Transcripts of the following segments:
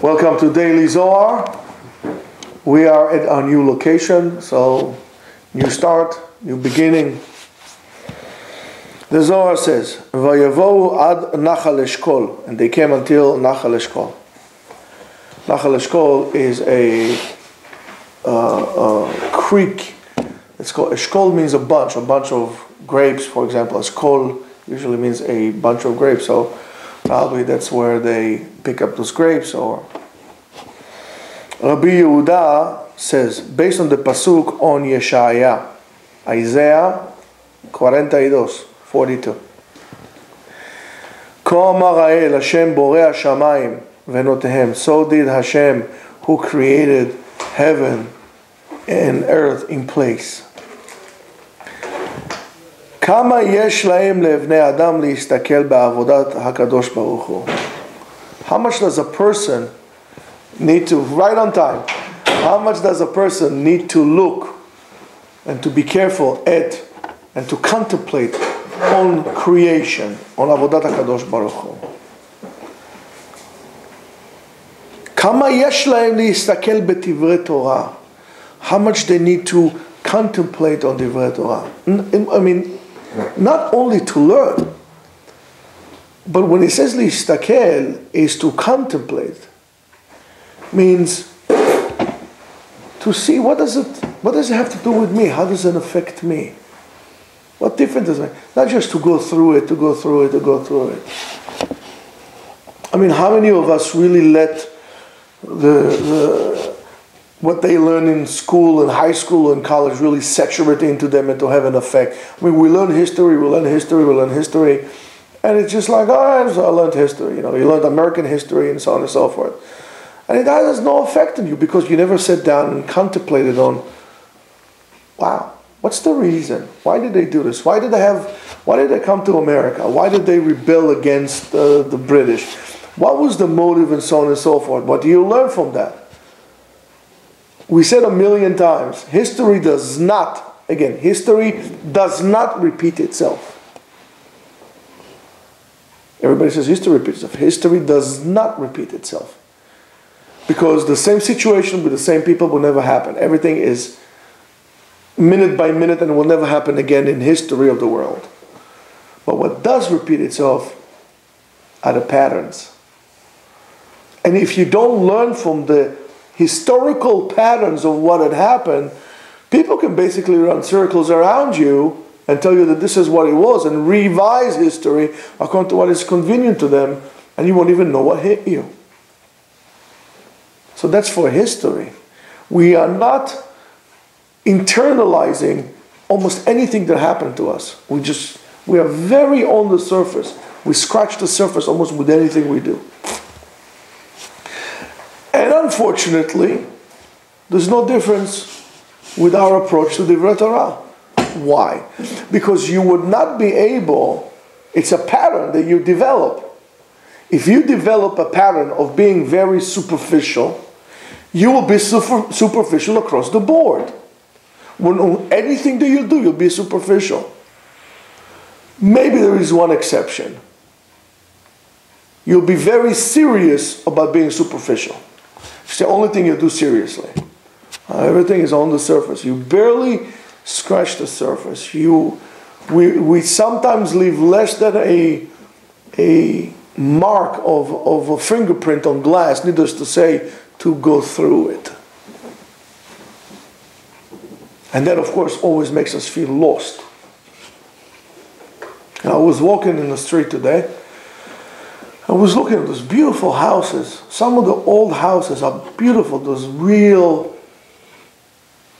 Welcome to Daily Zohar. We are at our new location, so new start, new beginning. The Zohar says, "Vayavohu ad Nachal Eshkol," and they came until Nachal Eshkol. Nachal Eshkol is a creek. It's called Eshkol, means a bunch of grapes. For example, Eshkol usually means a bunch of grapes. So probably that's where they pick up those grapes. Or Rabbi Yehuda says, based on the pasuk on Yeshaya, Isaiah 42. Ko amar Ha'el, Hashem borei hashamayim venotehem. So did Hashem, who created heaven and earth in place. Kama yesh lahem levnei adam liistakel be'avodat hakadosh baruch hu. How much does a person need to, right on time, how much does a person need to look and to be careful at and to contemplate on creation, on avodat hakadosh baruch hu? Kama yesh lahem liistakel betivrei Torah. How much they need to contemplate on divrei Torah. I mean, not only to learn, but when it says listakel is to contemplate, means to see what does it have to do with me? How does it affect me? What difference does it make? Not just to go through it. I mean, how many of us really let what they learn in school and high school and college really saturate into them and to have an effect? I mean, we learn history, and it's just like, so I learned history. You learned American history and so on and so forth. And it has no effect on you because you never sat down and contemplated on, wow, what's the reason? Why did they do this? Why did they come to America? Why did they rebel against the British? What was the motive and so on and so forth? What do you learn from that? We said 1,000,000 times, history does not repeat itself. Everybody says history repeats itself. History does not repeat itself. Because the same situation with the same people will never happen. Everything is minute by minute and will never happen again in history of the world. But what does repeat itself are the patterns. And if you don't learn from the historical patterns of what had happened, people can basically run circles around you and tell you that this is what it was and revise history according to what is convenient to them, and you won't even know what hit you. So that's for history. We are not internalizing almost anything that happened to us. We are very on the surface. We scratch the surface almost with anything we do. And unfortunately, there's no difference with our approach to divrei Torah. Why? Because you would not be able, it's a pattern that you develop. If you develop a pattern of being very superficial, you will be superficial across the board. When anything that you do, you'll be superficial. Maybe there is one exception. You'll be very serious about being superficial. It's the only thing you do seriously. Everything is on the surface. You barely scratch the surface. We sometimes leave less than a mark of a fingerprint on glass, needless to say, to go through it. And that, of course, always makes us feel lost. I was walking in the street today. I was looking at those beautiful houses. Some of the old houses are beautiful. Those real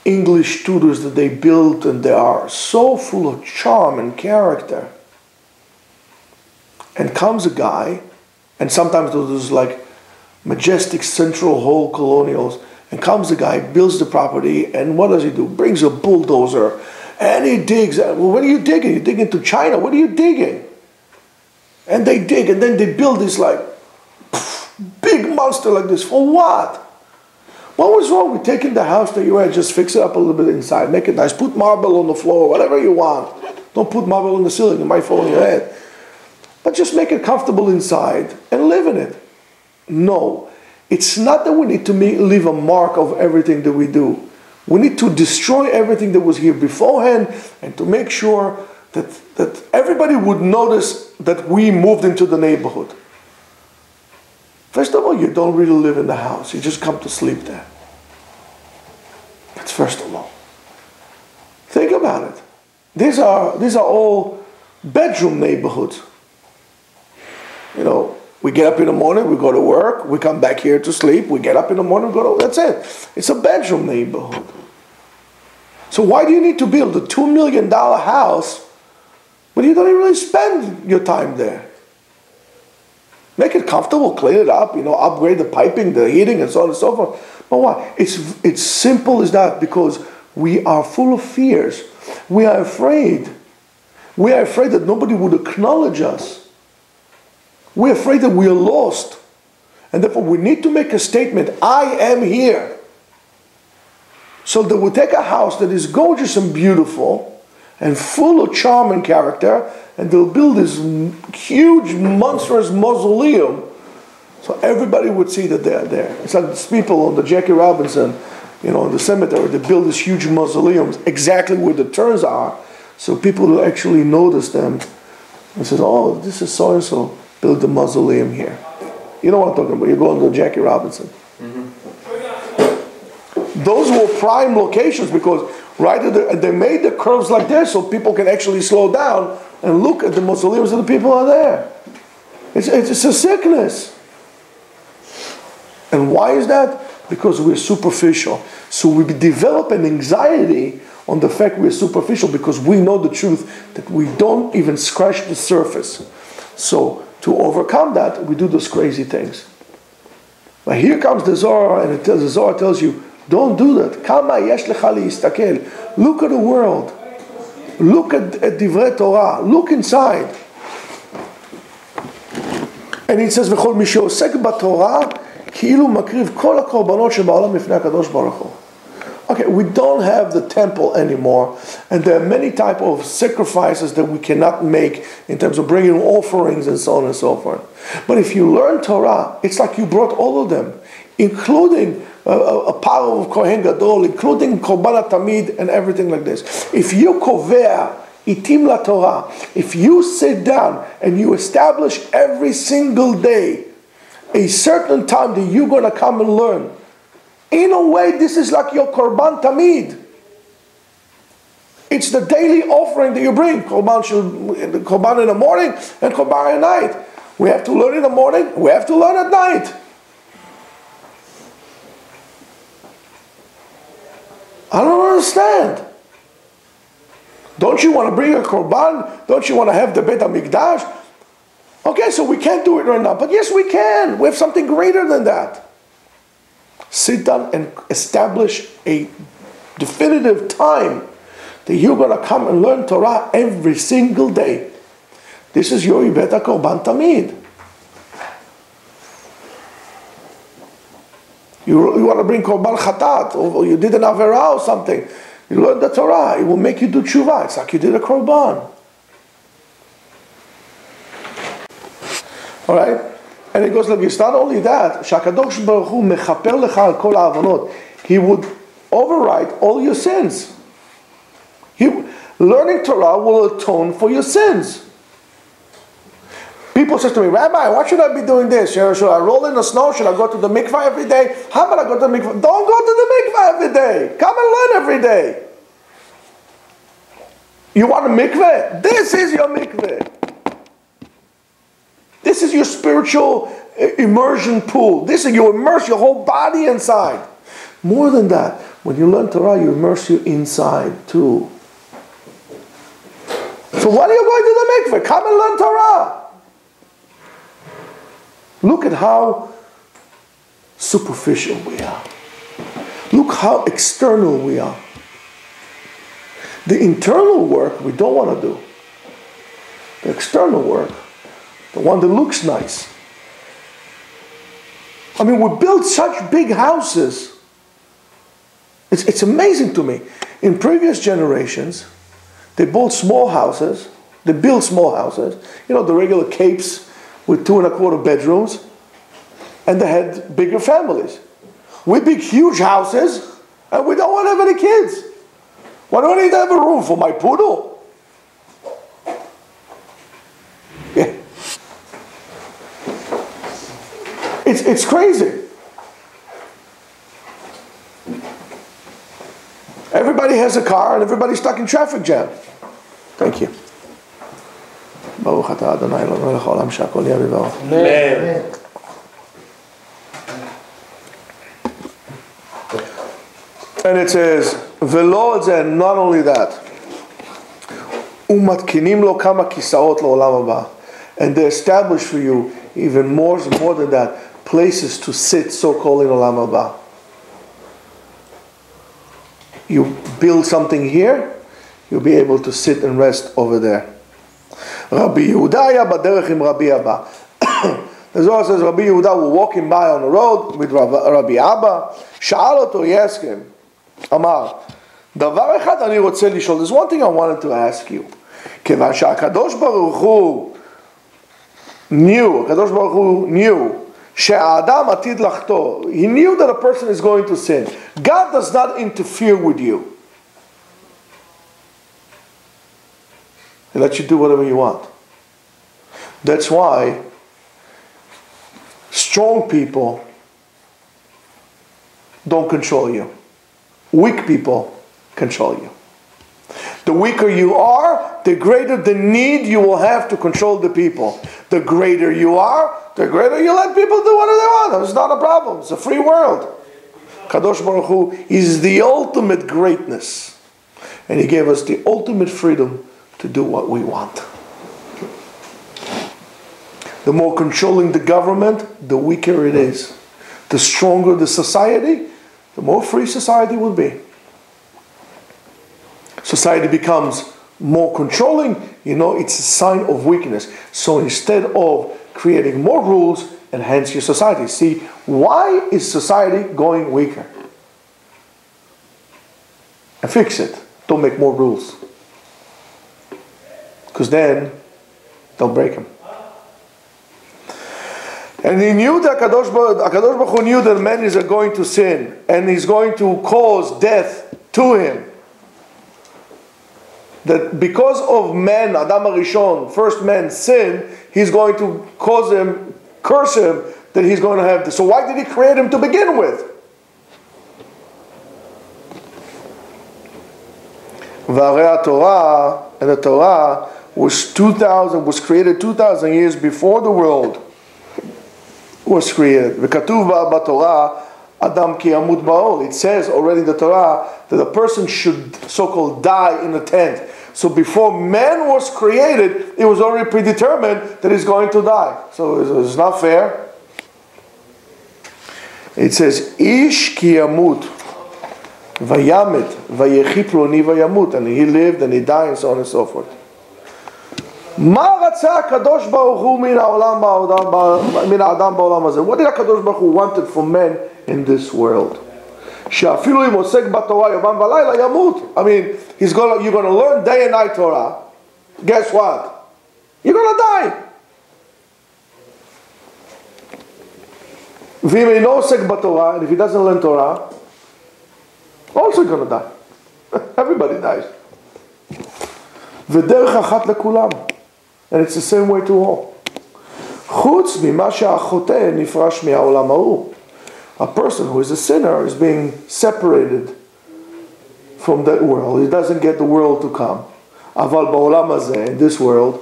English Tudors that they built, and they are so full of charm and character. And comes a guy, and sometimes those like majestic central hall colonials, and comes a guy, builds the property, and what does he do? Brings a bulldozer, and he digs. Well, what are you digging? You dig into China? What are you digging? And they dig, and then they build this like big monster like this. For what? What was wrong with taking the house that you had, just fix it up a little bit inside, make it nice, put marble on the floor, whatever you want. Don't put marble on the ceiling, it might fall on your head. But just make it comfortable inside and live in it. No. It's not that we need to leave a mark of everything that we do. We need to destroy everything that was here beforehand and to make sure that everybody would notice that we moved into the neighborhood. First of all, you don't really live in the house. You just come to sleep there. That's first of all. Think about it. These are all bedroom neighborhoods. You know, we get up in the morning, we go to work, we come back here to sleep, we get up in the morning, go to, that's it. It's a bedroom neighborhood. So why do you need to build a $2 million house but you don't even really spend your time there? Make it comfortable, clean it up, upgrade the piping, the heating, and so on and so forth. But why? It's simple as that, because we are full of fears. We are afraid. We are afraid that nobody would acknowledge us. We're afraid that we are lost. And therefore we need to make a statement, I am here. So that we take a house that is gorgeous and beautiful and full of charm and character, and they'll build this huge, monstrous mausoleum so everybody would see that they're there. It's like these people on the Jackie Robinson, in the cemetery, they build these huge mausoleums exactly where the turns are, so people will actually notice them and says, oh, this is so-and-so built the mausoleum here. You know what I'm talking about. You go on to Jackie Robinson. Mm-hmm. Those were prime locations because they made the curves like this so people can actually slow down and look at the mausoleums and the people are there. It's a sickness. And why is that? Because we're superficial. So we develop an anxiety on the fact we're superficial because we know the truth that we don't even scratch the surface. So to overcome that, we do those crazy things. But here comes the Zohar, and the Zohar tells you, don't do that. Kama yesh lecha liistakel. Look at the world. Look at divrei Torah. Look inside. And it says, "V'chol mi she'osek b'Torah כאילו מקריב כל הקורבנות שבעולם לפני הקדוש ברוך הוא." Okay, we don't have the temple anymore, and there are many types of sacrifices that we cannot make in terms of bringing offerings and so on and so forth. But if you learn Torah, it's like you brought all of them, including a power of Kohen Gadol, including Korban Tamid and everything like this. If you kovea itim la Torah, if you sit down and you establish every single day a certain time that you're going to come and learn, in a way this is like your Korban Tamid. It's the daily offering that you bring. Korban in the morning and Korban at night. We have to learn in the morning, we have to learn at night. I don't understand. Don't you want to bring a Korban? Don't you want to have the Beit HaMikdash? Okay, so we can't do it right now. But yes, we can. We have something greater than that. Sit down and establish a definitive time that you're going to come and learn Torah every single day. This is your Ibet HaKorban Tamid. You want to bring Korban Chatat, or you did an Averah or something. You learn the Torah. It will make you do tshuva. It's like you did a Korban. All right? And it goes like this. Not only that, Shakadosh Baruch Hu mechaper lecha al kol ha'avonot. He would overwrite all your sins. Learning Torah will atone for your sins. People say to me, Rabbi, why should I be doing this? Should I roll in the snow? Should I go to the mikvah every day? How about I go to the mikvah? Don't go to the mikvah every day. Come and learn every day. You want a mikveh? This is your mikveh. This is your spiritual immersion pool. This is, you immerse your whole body inside. More than that, when you learn Torah, you immerse you inside too. So why are you going to the mikveh? Come and learn Torah. Look at how superficial we are. Look how external we are. The internal work we don't want to do. The external work, the one that looks nice. I mean, we build such big houses. It's amazing to me. In previous generations, they built small houses. They built small houses. You know, the regular capes with 2.25 bedrooms. and they had bigger families. We big huge houses, and we don't want to have any kids. Why do I need to have a room for my poodle? Yeah. It's crazy. Everybody has a car and everybody's stuck in traffic jam. Thank you. Baruch atah Adonai Eloheinu melech haolam she'akol nהיה bדברו. Amen. And it says, ולא את זה, not only that, ומתקינים לו כמה כיסאות לעולם הבא. And they establish for you even more than that, places to sit, so-called in עולם הבא. You build something here, you'll be able to sit and rest over there. Rabbi Yehuda היה בדרך עם רבי אבא. The Zohar says Rabbi Yehuda was walking by on the road with Rabbi Abba. שאל אותו, he asked him, אמר, דבר אחד אני רוצה לשאול, there's one thing I wanted to ask you. כיוון שהקדוש ברוך הוא knew שהאדם עתיד לחטוא. He knew that a person is going to sin. God does not interfere with you. He lets you do whatever you want. That's why strong people don't control you. Weak people control you. The weaker you are, the greater the need you will have to control the people. The greater you are, the greater you let people do whatever they want. It's not a problem. It's a free world. Kadosh Baruch Hu is the ultimate greatness. And He gave us the ultimate freedom to do what we want. The more controlling the government, the weaker it is. The stronger the society, the more free society will be. Society becomes more controlling, it's a sign of weakness. So instead of creating more rules, enhance your society. See, why is society going weaker? And fix it. Don't make more rules. Because then, they'll break them. And he knew that Kadosh Baruch Hu knew that man is going to sin. And he's going to cause death to him. That because of man, Adam HaRishon, first man, sin, he's going to curse him, that he's going to have this. So why did he create him to begin with? V'arei Torah, and the Torah was created 2,000 years before the world was created. V'katuv b'Torah, Adam ki yamut ba'ol. It says already in the Torah that a person should so-called die in a tent. So before man was created, it was already predetermined that he's going to die. So it's not fair. It says, Ish ki yamut, vayamet, vayechi ploni vayamut. And he lived and he died and so on and so forth. מה רצה הקדוש ברוך הוא מן האדם בעולם הזה? What did הקדוש ברוך הוא wanted for men in this world? שאפילו אם עוסק בתורה יומם ולילה ימות. I mean, you're going to learn day and night Torah. Guess what? You're going to die. ואם אינו עוסק בתורה, and if he doesn't learn Torah, also going to die. Everybody dies. ודרך אחת לכולם. And it's the same way to all. חוץ ממה שהחוטא נפרש מהעולם ההוא. A person who is a sinner is being separated from that world. He doesn't get the world to come. אבל בעולם הזה, in this world,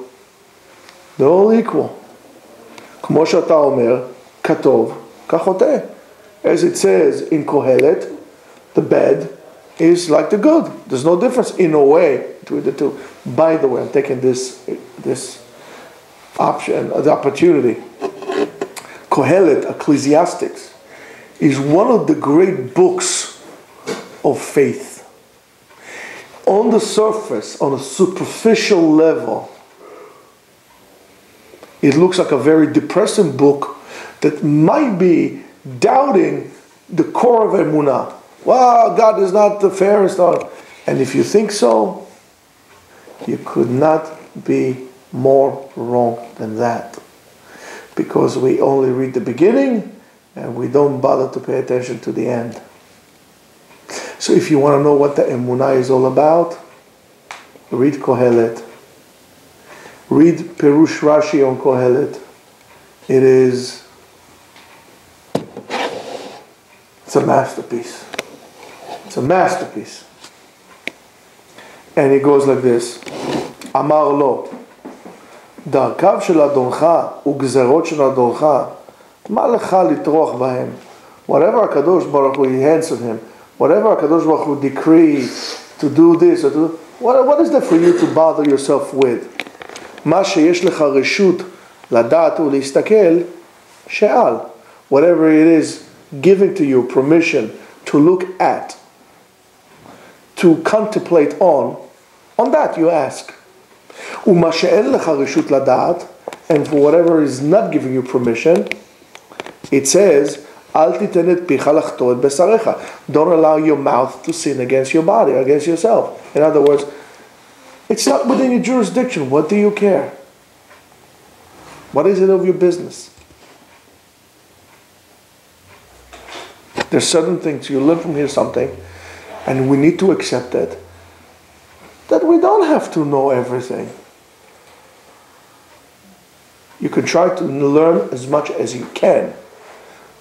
they're all equal. כמו שאתה אומר, כתוב, כחוטא. As it says in Kohelet, the bad is like the good. There's no difference in a way between the two. By the way, I'm taking this option, the opportunity. Kohelet, Ecclesiastics, is one of the great books of faith. On the surface, on a superficial level, it looks like a very depressing book that might be doubting the core of Emunah. Wow, God is not the fairest. And if you think so, you could not be more wrong than that. Because we only read the beginning and we don't bother to pay attention to the end. So if you want to know what the emunah is all about, read Kohelet. Read Perush Rashi on Kohelet. It's a masterpiece. It's a masterpiece. And it goes like this. Amar lo, דרכיו של אדונך וגזרות של אדונך, מה לך לטרוח בהם? Whatever HaKadosh Baruch Hu, he answered him, whatever HaKadosh Baruch Hu decree to do this, or to do, what is there for you to bother yourself with? מה שיש לך רשות לדעת ולהסתכל, שאל. Whatever it is giving to you permission to look at, to contemplate on that you ask. ומה שאין לך רשות לדעת, and for whatever is not giving you permission, it says, אל תיתן את פיך לחטוא את בשריך. Don't allow your mouth to sin against your body, against yourself. In other words, it's not within your jurisdiction. What do you care? What is it of your business? There's certain things, you learn from here something, and we need to accept it, that we don't have to know everything. You can try to learn as much as you can,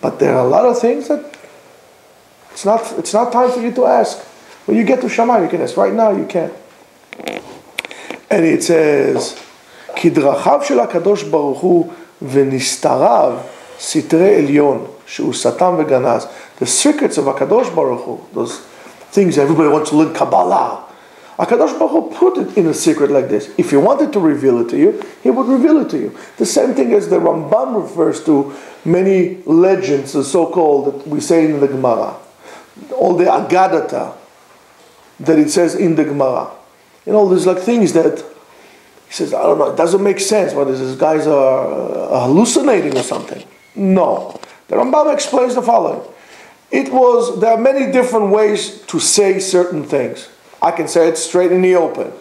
but there are a lot of things that it's not time for you to ask. When you get to Shammai, you can ask. Right now, you can't. And it says, כי דרכיו של הקדוש ברוך הוא ונסתריו סתרי עליון, שהוא שטן וגנז. The secrets of HaKadosh Baruch Hu, those things everybody wants to learn Kabbalah. HaKadosh Baruch Hu put it in a secret like this. If he wanted to reveal it to you, he would reveal it to you. The same thing as the Rambam refers to many legends, the so-called, that we say in the Gemara. All the Agadata that it says in the Gemara. You know, there's like things that he says, I don't know, it doesn't make sense. What is this? Guys are hallucinating or something. No. The Rambam explains the following. There are many different ways to say certain things. I can say it straight in the open.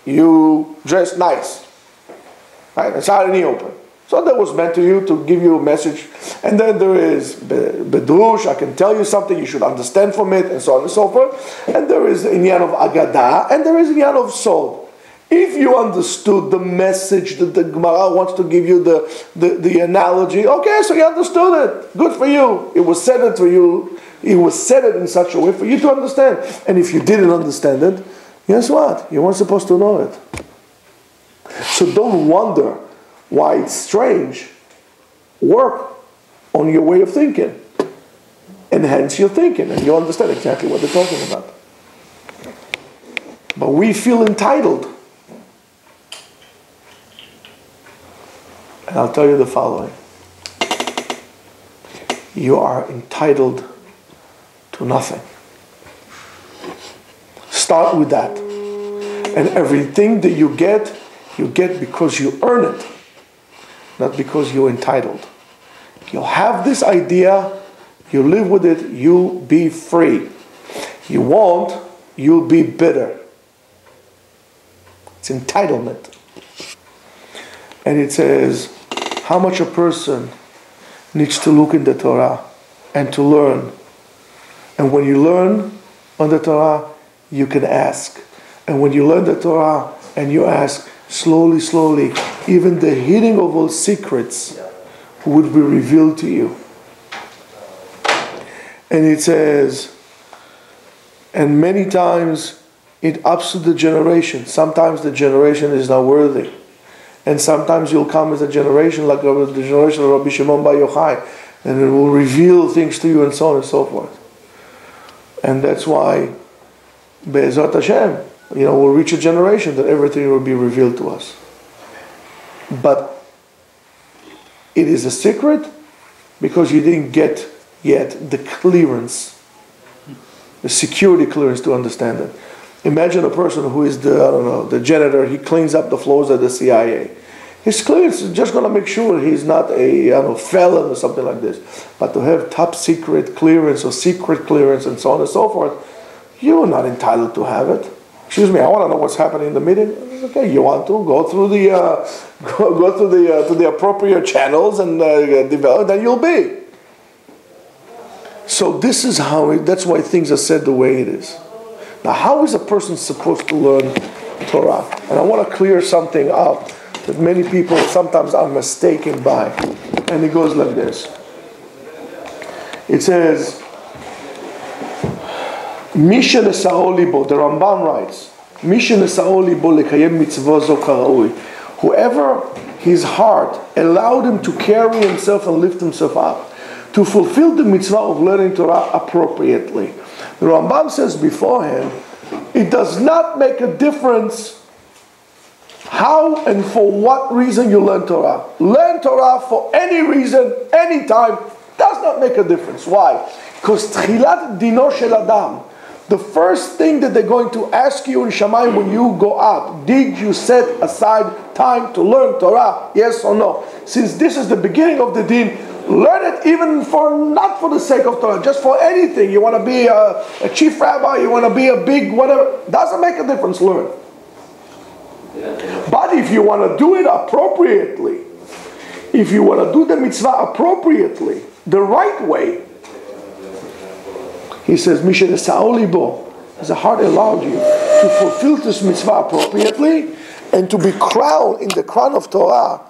You dress nice. Right? It's out in the open. So that was meant to you to give you a message. And then there is bedrush, I can tell you something, you should understand from it, and so on and so forth. And there is the inyan of agada, and there is the inyan of sod. If you understood the message that the Gemara wants to give you, the analogy, okay, so you understood it. Good for you. It was said it for you. It was said it in such a way for you to understand. And if you didn't understand it, guess what? You weren't supposed to know it. So don't wonder why it's strange. Work on your way of thinking. Enhance your thinking, and you'll understand exactly what they're talking about. But we feel entitled. And I'll tell you the following. You are entitled to nothing. Start with that. And everything that you get because you earn it, not because you're entitled. You'll have this idea, you live with it, you'll be free. You won't, you'll be bitter. It's entitlement. And it says, how much a person needs to look in the Torah and to learn. And when you learn on the Torah, you can ask. And when you learn the Torah and you ask, slowly, slowly, even the hidden of all secrets would be revealed to you. And it says, and many times it ups to the generation. Sometimes the generation is not worthy. And sometimes you'll come as a generation like the generation of Rabbi Shimon Bar Yochai, and it will reveal things to you and so on and so forth. And that's why, Be'ezrat Hashem, we'll reach a generation that everything will be revealed to us. But it is a secret because you didn't get yet the clearance, the security clearance to understand it. Imagine a person who is the janitor, he cleans up the floors at the CIA. His clearance is just going to make sure he's not a felon or something like this. But to have top secret clearance or secret clearance and so on and so forth, you are not entitled to have it. Excuse me, I want to know what's happening in the meeting. Okay, you want to go through to the appropriate channels and develop, then you'll be. So this is how, that's why things are said the way it is. Now, how is a person supposed to learn Torah? And I want to clear something up that many people sometimes are mistaken by. And it goes like this. It says, Misha nesa'o libo, the Ramban writes, Misha nesa'o libo lekayem mitzvah zo karaui. Whoever his heart allowed him to carry himself and lift himself up, to fulfill the mitzvah of learning Torah appropriately. The Rambam says beforehand, it does not make a difference how and for what reason you learn Torah. Learn Torah for any reason, any time, does not make a difference. Why? Because tchilat dino shel adam, the first thing that they're going to ask you in Shamayim when you go out, did you set aside time to learn Torah? Yes or no? Since this is the beginning of the din, learn it even not for the sake of Torah, just for anything. You want to be a chief rabbi, you want to be a big whatever, doesn't make a difference, learn. But if you want to do it appropriately, if you want to do the mitzvah appropriately, the right way, he says, Misha nesa'o libo, as the heart allowed you to fulfill this mitzvah appropriately and to be crowned in the crown of Torah,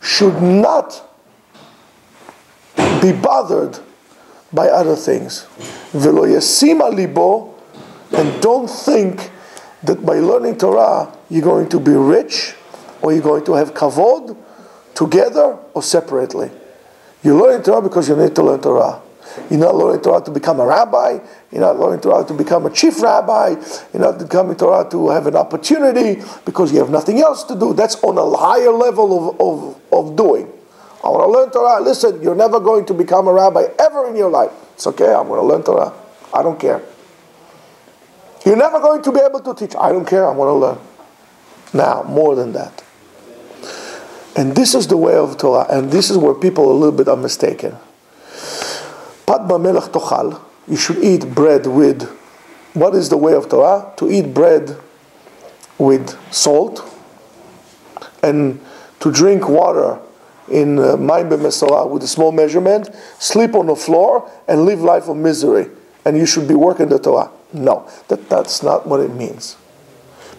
should not be bothered by other things. Velo yasima libo, and don't think that by learning Torah you're going to be rich or you're going to have kavod together or separately. You're learning Torah because you need to learn Torah. You're not learning Torah to become a rabbi. You're not learning Torah to become a chief rabbi. You're not learning Torah to have an opportunity because you have nothing else to do. That's on a higher level of doing. I want to learn Torah. Listen, you're never going to become a rabbi ever in your life. It's okay, I'm going to learn Torah. I don't care. You're never going to be able to teach. I don't care, I want to learn. Now, more than that. And this is the way of Torah, and this is where people a little bit are mistaken. Pat b'melech tochal, you should eat bread with, what is the way of Torah? To eat bread with salt, and to drink water in Mayim b'Mesorah with a small measurement, sleep on the floor, and live life of misery. And you should be working the Torah. No, that's not what it means.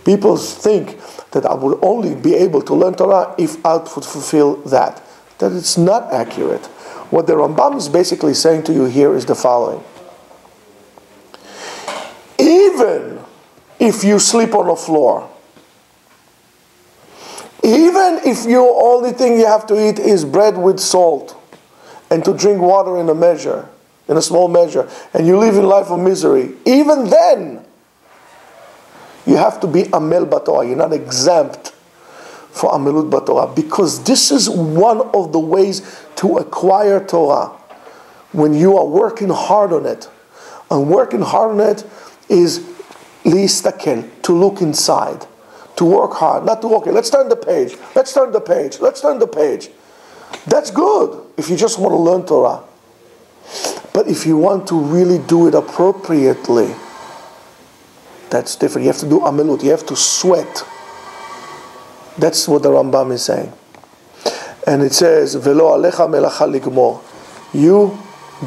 People think that I would only be able to learn Torah if I would fulfill that. That it's not accurate. What the Rambam is basically saying to you here is the following. Even if you sleep on the floor, even if the only thing you have to eat is bread with salt and to drink water in a small measure, and you live in life of misery, even then, you have to be Amel Batorah. You're not exempt for Amelut Batorah, because this is one of the ways to acquire Torah. When you are working hard on it, and working hard on it is listakel, to look inside, to work hard, not to okay, let's turn the page, let's turn the page. That's good if you just want to learn Torah. But if you want to really do it appropriately, that's different. You have to do amelut. You have to sweat. That's what the Rambam is saying. And it says, Velo alecha melacha ligmor. You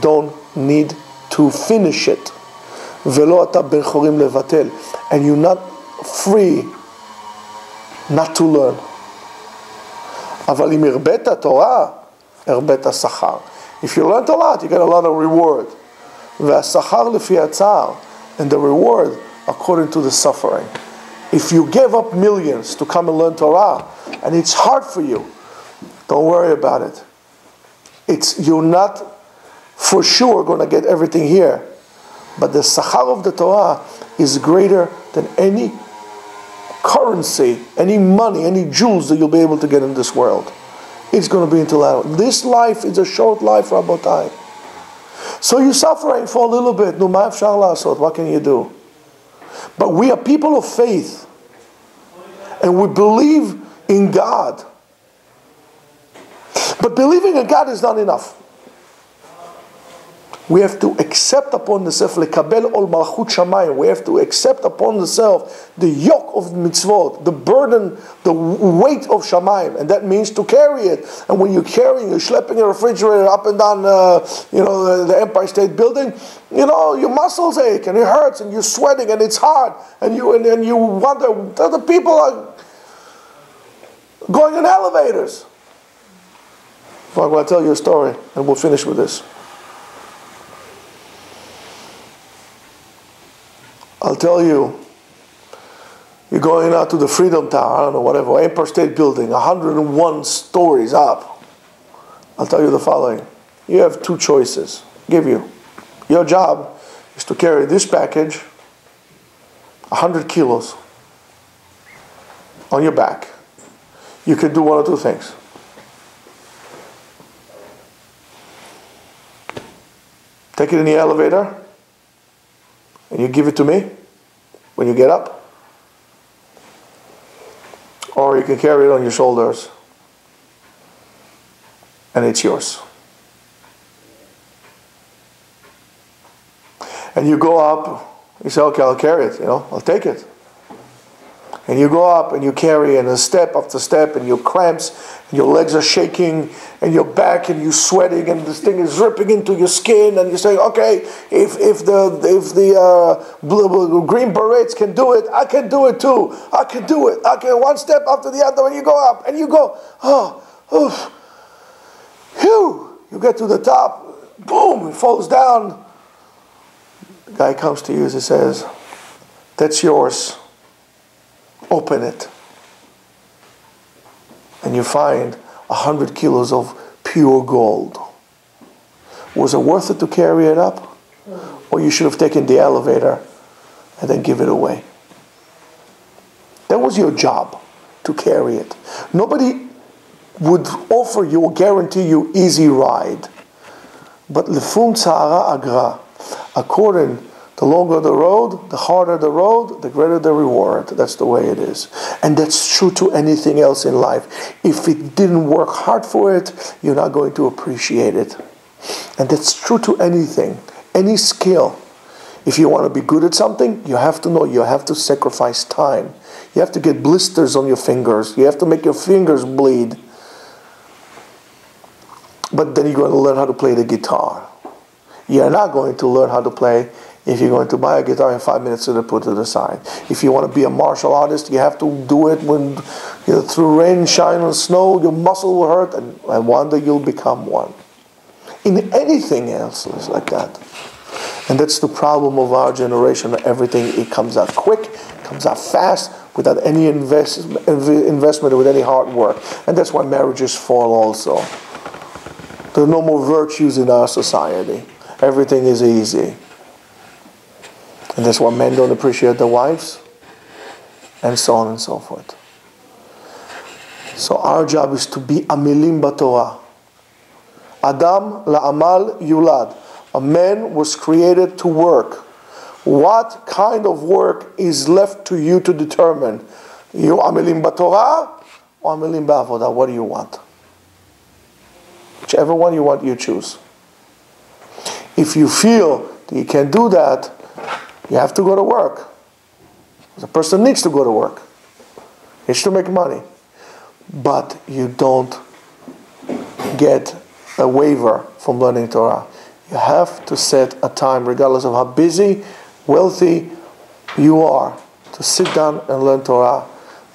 don't need to finish it. Velo ata ben chorim levatel. And you're not free not to learn. Aval im irbeta Torah, irbeta sachar. If you learn a lot, you get a lot of reward. Ve'asachar lefi hatzar, and the reward according to the suffering. If you give up millions to come and learn Torah, and it's hard for you, don't worry about it. You're not for sure going to get everything here, but the sachar of the Torah is greater than any currency, any money, any jewels that you'll be able to get in this world. It's going to be until that. This life is a short life, Rabotai. So you're suffering for a little bit. No, ma efshar la'asot. What can you do? But we are people of faith, and we believe in God. But believing in God is not enough. We have to accept upon ourselves, lekabel ol malchut shamayim. We have to accept upon ourselves the yoke of mitzvot, the burden, the weight of shamayim, and that means to carry it. And when you're carrying, you're schlepping a refrigerator up and down, the Empire State Building. Your muscles ache and it hurts, and you're sweating and it's hard, and you wonder, the people are going in elevators. I'm going to tell you a story, and we'll finish with this. I'll tell you, you're going out to the Freedom Tower, I don't know, whatever, Empire State Building, 101 stories up. I'll tell you the following. You have two choices. Give you. Your job is to carry this package, 100 kilos, on your back. You can do one or two things. Take it in the elevator, and you give it to me when you get up. Or you can carry it on your shoulders, and it's yours. And you go up, you say, okay, I'll carry it, I'll take it. And you go up and you carry, and a step after step, and your cramps, and your legs are shaking, and your back, and you're sweating, and this thing is ripping into your skin, and you're saying, okay, if the Green Berets can do it, I can do it too. I can do it. I can, one step after the other, and you go up, and you go, phew, you get to the top, boom, it falls down. The guy comes to you and he says, that's yours. Open it. And you find 100 kilos of pure gold. Was it worth it to carry it up? Or you should have taken the elevator and then give it away? That was your job, to carry it. Nobody would offer you or guarantee you easy ride. But lefum tzara agra. According, the longer the road, the harder the road, the greater the reward. That's the way it is. And that's true to anything else in life. If it didn't work hard for it, you're not going to appreciate it. And that's true to anything, any skill. If you want to be good at something, you have to know you have to sacrifice time. You have to get blisters on your fingers. You have to make your fingers bleed. But then you're going to learn how to play the guitar. You're not going to learn how to play if you're going to buy a guitar in 5 minutes and put it to the side. If you want to be a martial artist, you have to do it when through rain, shine, and snow. Your muscle will hurt, and one day you'll become one. In anything else, it's like that. And that's the problem of our generation. Everything, it comes out quick, comes out fast, without any investment, with any hard work. And that's why marriages fall also. There are no more virtues in our society. Everything is easy. And that's why men don't appreciate their wives, and so on and so forth. So our job is to be amilim b'Torah. Adam la'amal yulad. A man was created to work. What kind of work is left to you to determine? You amilim b'Torah or amilim b'avodah? What do you want? Whichever one you want, you choose. If you feel that you can do that, you have to go to work. The person needs to go to work. He needs to make money. But you don't get a waiver from learning Torah. You have to set a time, regardless of how busy, wealthy you are, to sit down and learn Torah.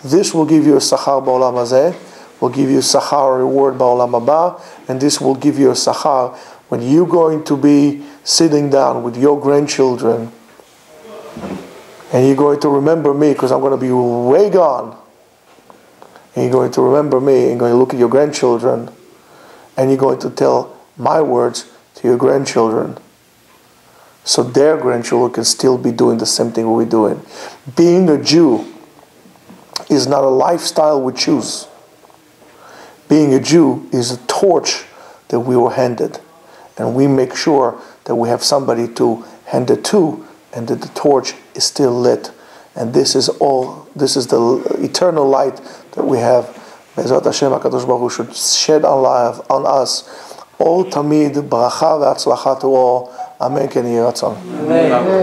This will give you a sachar ba'olam hazeh, will give you a sachar reward ba'olam haba, and this will give you a sachar when you're going to be sitting down with your grandchildren, and you're going to remember me, because I'm going to be way gone. And you're going to remember me, and going to look at your grandchildren, and you're going to tell my words to your grandchildren, so their grandchildren can still be doing the same thing we're doing. Being a Jew is not a lifestyle we choose. Being a Jew is a torch that we were handed, and we make sure that we have somebody to hand it to, and that the torch is still lit. And this is the eternal light that we have. Be'ezrat Hashem, HaKadosh Baruch Hu should shed on us all tamid, baracha ve'atzlacha to all. Amen. Ken Yeh Ratzon. Amen.